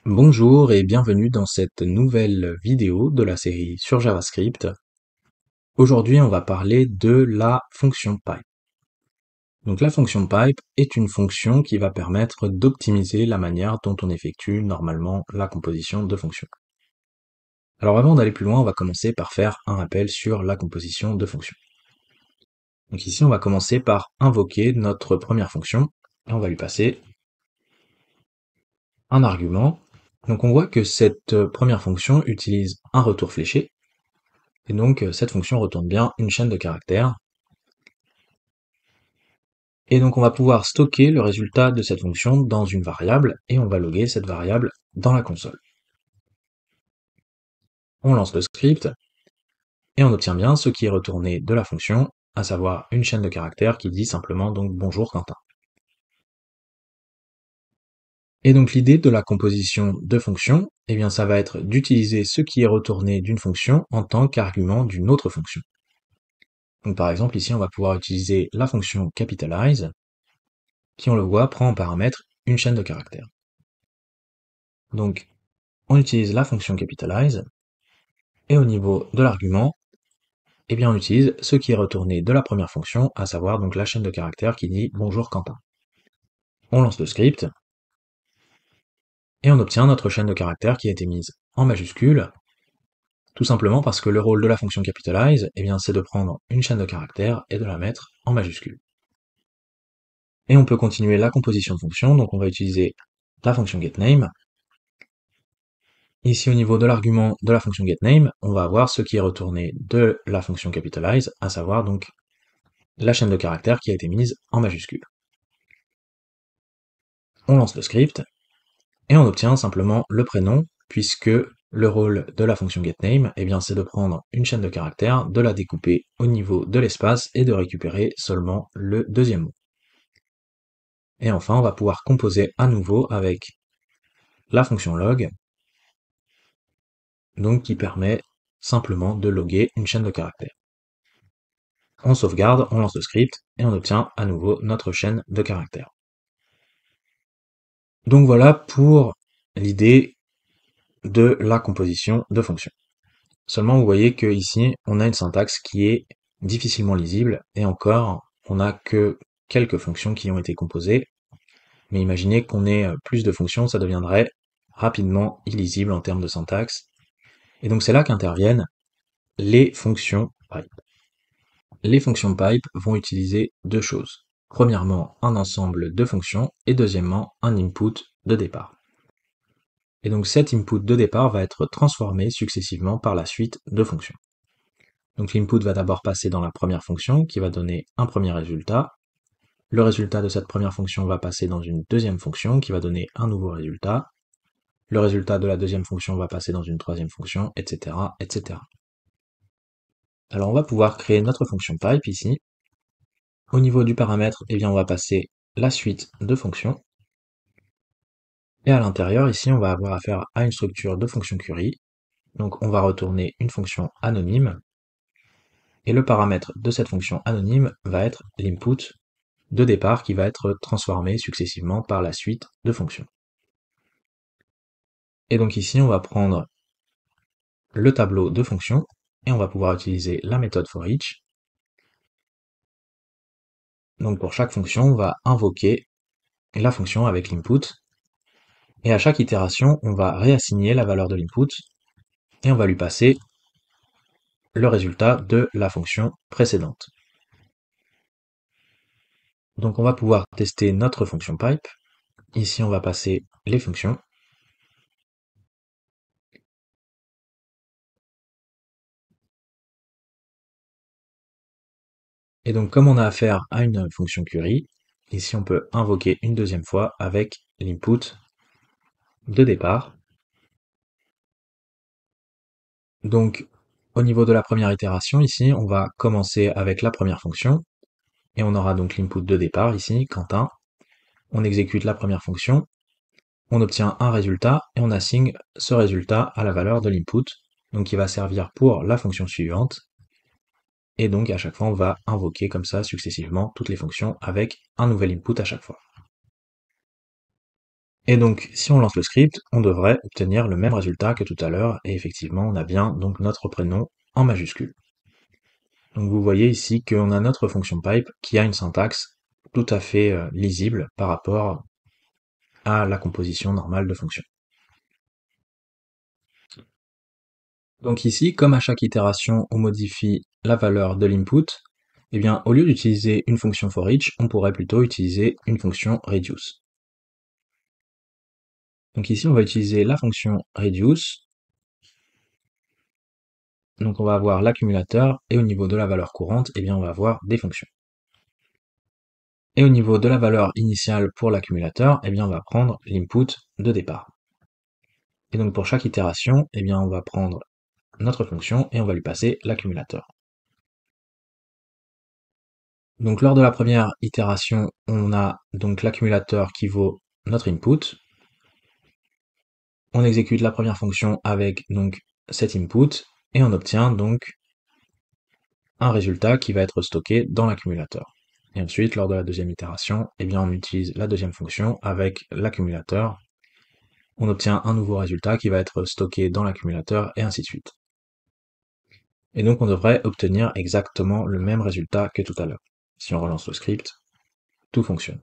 Bonjour et bienvenue dans cette nouvelle vidéo de la série sur JavaScript. Aujourd'hui, on va parler de la fonction pipe. Donc la fonction pipe est une fonction qui va permettre d'optimiser la manière dont on effectue normalement la composition de fonctions. Alors avant d'aller plus loin, on va commencer par faire un rappel sur la composition de fonctions. Donc ici, on va commencer par invoquer notre première fonction et on va lui passer un argument. Donc on voit que cette première fonction utilise un retour fléché. Et donc, cette fonction retourne bien une chaîne de caractères. Et donc, on va pouvoir stocker le résultat de cette fonction dans une variable, et on va loguer cette variable dans la console. On lance le script, et on obtient bien ce qui est retourné de la fonction, à savoir une chaîne de caractères qui dit simplement donc bonjour Quentin. Et donc, l'idée de la composition de fonctions, eh bien, ça va être d'utiliser ce qui est retourné d'une fonction en tant qu'argument d'une autre fonction. Donc, par exemple, ici, on va pouvoir utiliser la fonction capitalize, qui, on le voit, prend en paramètre une chaîne de caractères. Donc, on utilise la fonction capitalize, et au niveau de l'argument, eh bien, on utilise ce qui est retourné de la première fonction, à savoir donc la chaîne de caractères qui dit bonjour Quentin. On lance le script, et on obtient notre chaîne de caractères qui a été mise en majuscule, tout simplement parce que le rôle de la fonction capitalize, eh bien, c'est de prendre une chaîne de caractères et de la mettre en majuscule. Et on peut continuer la composition de fonctions, donc on va utiliser la fonction getName. Ici, au niveau de l'argument de la fonction getName, on va avoir ce qui est retourné de la fonction capitalize, à savoir donc la chaîne de caractères qui a été mise en majuscule. On lance le script, et on obtient simplement le prénom, puisque le rôle de la fonction getName, eh bien, c'est de prendre une chaîne de caractères, de la découper au niveau de l'espace et de récupérer seulement le deuxième mot. Et enfin, on va pouvoir composer à nouveau avec la fonction log, donc qui permet simplement de loguer une chaîne de caractères. On sauvegarde, on lance le script, et on obtient à nouveau notre chaîne de caractères. Donc voilà pour l'idée de la composition de fonctions. Seulement, vous voyez que ici, on a une syntaxe qui est difficilement lisible, et encore, on n'a que quelques fonctions qui ont été composées, mais imaginez qu'on ait plus de fonctions, ça deviendrait rapidement illisible en termes de syntaxe. Et donc c'est là qu'interviennent les fonctions pipe. Les fonctions pipe vont utiliser deux choses. Premièrement, un ensemble de fonctions, et deuxièmement, un input de départ. Et donc cet input de départ va être transformé successivement par la suite de fonctions. Donc l'input va d'abord passer dans la première fonction qui va donner un premier résultat. Le résultat de cette première fonction va passer dans une deuxième fonction qui va donner un nouveau résultat. Le résultat de la deuxième fonction va passer dans une troisième fonction, etc., etc. Alors on va pouvoir créer notre fonction pipe ici. Au niveau du paramètre, eh bien on va passer la suite de fonctions. Et à l'intérieur, ici, on va avoir affaire à une structure de fonction query. Donc on va retourner une fonction anonyme. Et le paramètre de cette fonction anonyme va être l'input de départ qui va être transformé successivement par la suite de fonctions. Et donc ici, on va prendre le tableau de fonctions et on va pouvoir utiliser la méthode forEach. Donc pour chaque fonction, on va invoquer la fonction avec l'input. Et à chaque itération, on va réassigner la valeur de l'input et on va lui passer le résultat de la fonction précédente. Donc on va pouvoir tester notre fonction pipe. Ici, on va passer les fonctions. Et donc comme on a affaire à une fonction query, ici on peut invoquer une deuxième fois avec l'input de départ. Donc au niveau de la première itération, ici on va commencer avec la première fonction, et on aura donc l'input de départ ici, Quentin. On exécute la première fonction, on obtient un résultat, et on assigne ce résultat à la valeur de l'input, donc qui va servir pour la fonction suivante. Et donc à chaque fois on va invoquer comme ça successivement toutes les fonctions avec un nouvel input à chaque fois. Et donc, si on lance le script, on devrait obtenir le même résultat que tout à l'heure, et effectivement, on a bien donc notre prénom en majuscule. Donc vous voyez ici qu'on a notre fonction pipe qui a une syntaxe tout à fait lisible par rapport à la composition normale de fonctions. Donc ici, comme à chaque itération, on modifie la valeur de l'input, eh bien, au lieu d'utiliser une fonction for each, on pourrait plutôt utiliser une fonction reduce. Donc ici, on va utiliser la fonction reduce. Donc on va avoir l'accumulateur, et au niveau de la valeur courante, eh bien, on va avoir des fonctions. Et au niveau de la valeur initiale pour l'accumulateur, eh bien, on va prendre l'input de départ. Et donc pour chaque itération, eh bien, on va prendre notre fonction et on va lui passer l'accumulateur. Donc lors de la première itération, on a donc l'accumulateur qui vaut notre input. On exécute la première fonction avec donc cet input et on obtient donc un résultat qui va être stocké dans l'accumulateur. Et ensuite, lors de la deuxième itération, eh bien, on utilise la deuxième fonction avec l'accumulateur. On obtient un nouveau résultat qui va être stocké dans l'accumulateur et ainsi de suite. Et donc on devrait obtenir exactement le même résultat que tout à l'heure. Si on relance le script, tout fonctionne.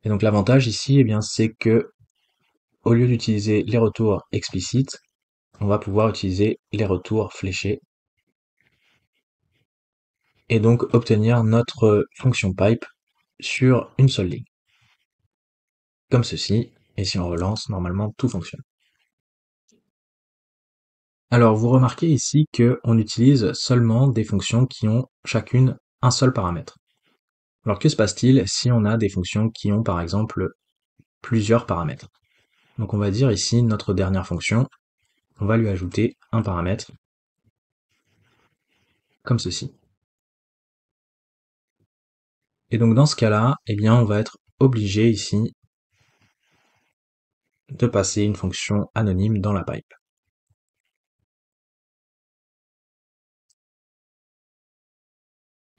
Et donc l'avantage ici, eh bien, c'est que au lieu d'utiliser les retours explicites, on va pouvoir utiliser les retours fléchés et donc obtenir notre fonction pipe sur une seule ligne. Comme ceci, et si on relance, normalement tout fonctionne. Alors vous remarquez ici qu'on utilise seulement des fonctions qui ont chacune un seul paramètre. Alors que se passe-t-il si on a des fonctions qui ont par exemple plusieurs paramètres? Donc on va dire ici notre dernière fonction, on va lui ajouter un paramètre, comme ceci. Et donc dans ce cas-là, eh bien on va être obligé ici de passer une fonction anonyme dans la pipe.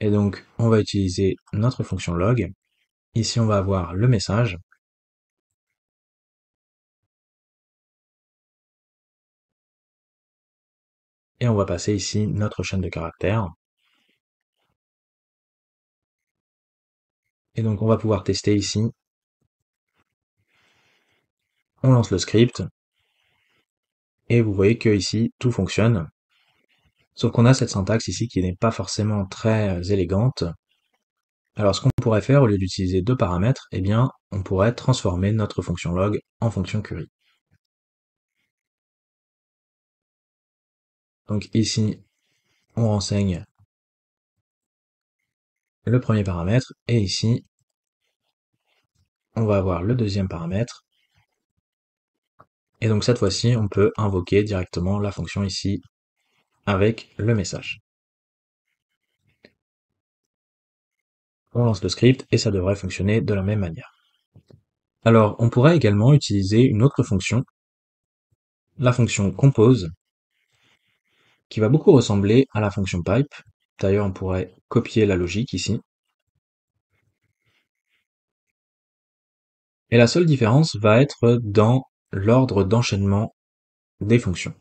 Et donc on va utiliser notre fonction log. Ici on va avoir le message. Et on va passer ici notre chaîne de caractères. Et donc on va pouvoir tester ici. On lance le script. Et vous voyez que ici tout fonctionne. Sauf qu'on a cette syntaxe ici qui n'est pas forcément très élégante. Alors ce qu'on pourrait faire, au lieu d'utiliser deux paramètres, eh bien, on pourrait transformer notre fonction log en fonction query. Donc ici, on renseigne le premier paramètre, et ici, on va avoir le deuxième paramètre. Et donc cette fois-ci, on peut invoquer directement la fonction ici avec le message. On lance le script et ça devrait fonctionner de la même manière. Alors, on pourrait également utiliser une autre fonction, la fonction compose, qui va beaucoup ressembler à la fonction pipe. D'ailleurs, on pourrait copier la logique ici. Et la seule différence va être dans l'ordre d'enchaînement des fonctions.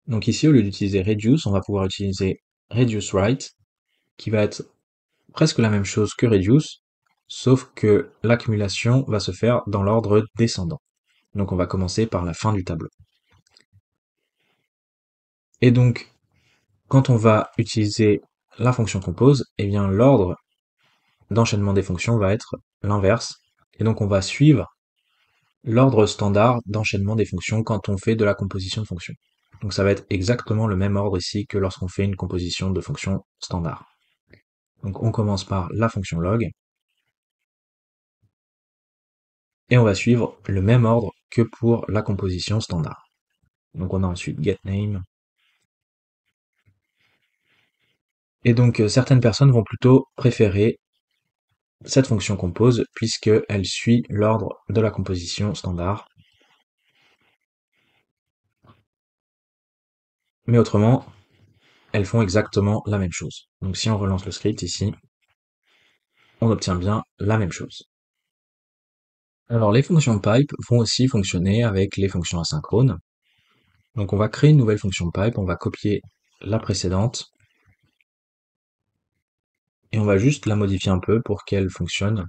Donc ici, au lieu d'utiliser reduce, on va pouvoir utiliser reduce write, qui va être presque la même chose que reduce, sauf que l'accumulation va se faire dans l'ordre descendant. Donc on va commencer par la fin du tableau. Et donc, quand on va utiliser la fonction compose, eh bien l'ordre d'enchaînement des fonctions va être l'inverse. Et donc on va suivre l'ordre standard d'enchaînement des fonctions quand on fait de la composition de fonctions. Donc ça va être exactement le même ordre ici que lorsqu'on fait une composition de fonctions standard. Donc on commence par la fonction log, et on va suivre le même ordre que pour la composition standard. Donc on a ensuite getName. Et donc certaines personnes vont plutôt préférer cette fonction compose puisqu'elle suit l'ordre de la composition standard. Mais autrement, elles font exactement la même chose. Donc si on relance le script ici, on obtient bien la même chose. Alors les fonctions pipe vont aussi fonctionner avec les fonctions asynchrones. Donc on va créer une nouvelle fonction pipe, on va copier la précédente et on va juste la modifier un peu pour qu'elle fonctionne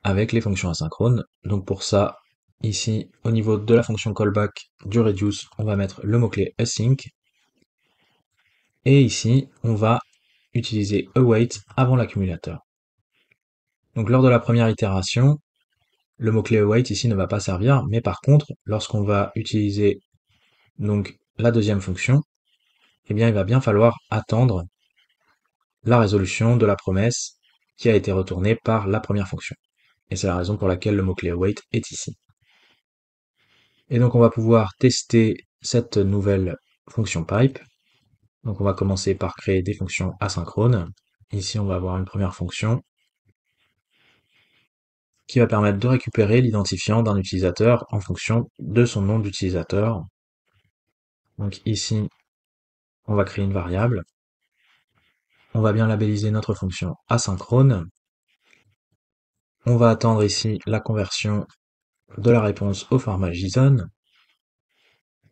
avec les fonctions asynchrones. Donc pour ça, ici, au niveau de la fonction callback du reduce, on va mettre le mot-clé async. Et ici, on va utiliser await avant l'accumulateur. Donc lors de la première itération, le mot-clé await ici ne va pas servir, mais par contre, lorsqu'on va utiliser donc la deuxième fonction, eh bien il va bien falloir attendre la résolution de la promesse qui a été retournée par la première fonction. Et c'est la raison pour laquelle le mot-clé await est ici. Et donc on va pouvoir tester cette nouvelle fonction pipe. Donc on va commencer par créer des fonctions asynchrones. Ici on va avoir une première fonction qui va permettre de récupérer l'identifiant d'un utilisateur en fonction de son nom d'utilisateur. Donc ici on va créer une variable. On va bien labelliser notre fonction asynchrone. On va attendre ici la conversion de la réponse au format JSON.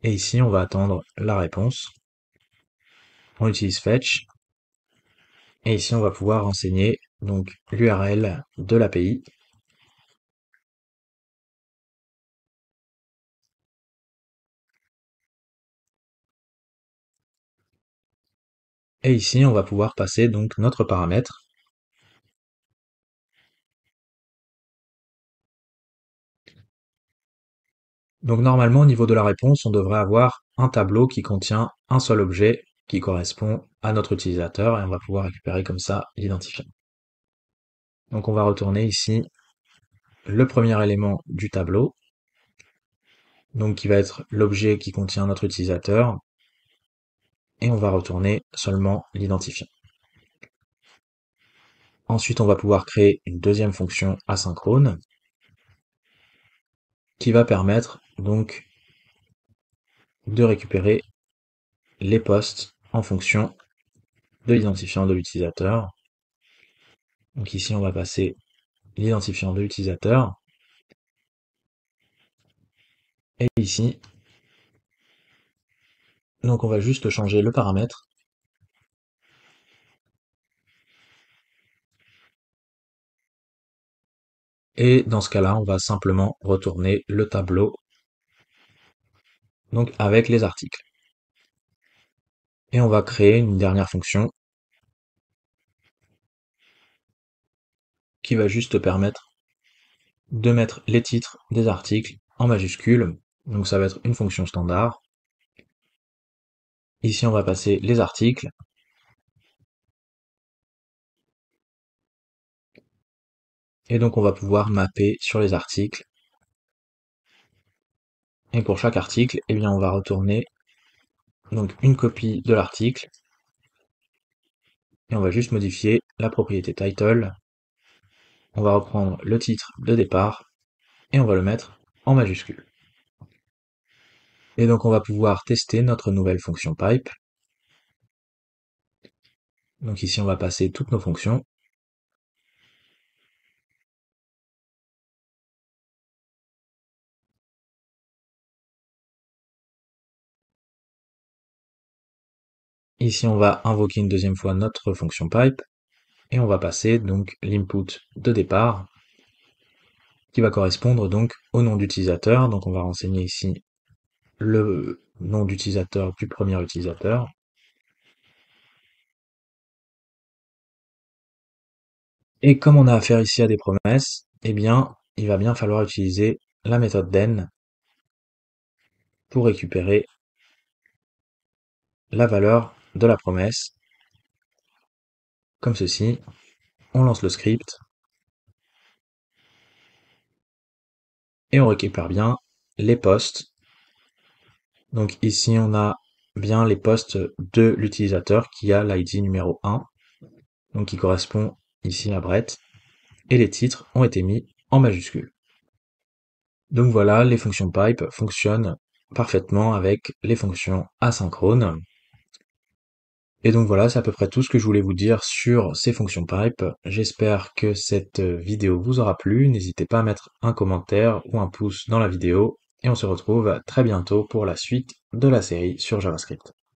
Et ici on va attendre la réponse. On utilise fetch. Et ici, on va pouvoir renseigner donc l'URL de l'API. Et ici, on va pouvoir passer donc notre paramètre. Donc normalement, au niveau de la réponse, on devrait avoir un tableau qui contient un seul objet qui correspond à notre utilisateur et on va pouvoir récupérer comme ça l'identifiant. Donc on va retourner ici le premier élément du tableau, donc qui va être l'objet qui contient notre utilisateur, et on va retourner seulement l'identifiant. Ensuite, on va pouvoir créer une deuxième fonction asynchrone qui va permettre donc de récupérer les postes en fonction de l'identifiant de l'utilisateur. Donc ici, on va passer l'identifiant de l'utilisateur. Et ici, donc on va juste changer le paramètre. Et dans ce cas-là, on va simplement retourner le tableau donc avec les articles. Et on va créer une dernière fonction qui va juste permettre de mettre les titres des articles en majuscules. Donc ça va être une fonction standard. Ici, on va passer les articles. Et donc on va pouvoir mapper sur les articles. Et pour chaque article, eh bien on va retourner donc une copie de l'article. Et on va juste modifier la propriété title. On va reprendre le titre de départ et on va le mettre en majuscule. Et donc on va pouvoir tester notre nouvelle fonction pipe. Donc ici on va passer toutes nos fonctions. Ici on va invoquer une deuxième fois notre fonction pipe et on va passer donc l'input de départ qui va correspondre donc au nom d'utilisateur. Donc on va renseigner ici le nom d'utilisateur du premier utilisateur. Et comme on a affaire ici à des promesses, eh bien, il va bien falloir utiliser la méthode den pour récupérer la valeur de la promesse, comme ceci. On lance le script, et on récupère bien les postes. Donc ici, on a bien les postes de l'utilisateur qui a l'ID numéro 1, donc qui correspond ici à Brett, et les titres ont été mis en majuscule. Donc voilà, les fonctions pipe fonctionnent parfaitement avec les fonctions asynchrones. Et donc voilà, c'est à peu près tout ce que je voulais vous dire sur ces fonctions pipe. J'espère que cette vidéo vous aura plu. N'hésitez pas à mettre un commentaire ou un pouce dans la vidéo. Et on se retrouve très bientôt pour la suite de la série sur JavaScript.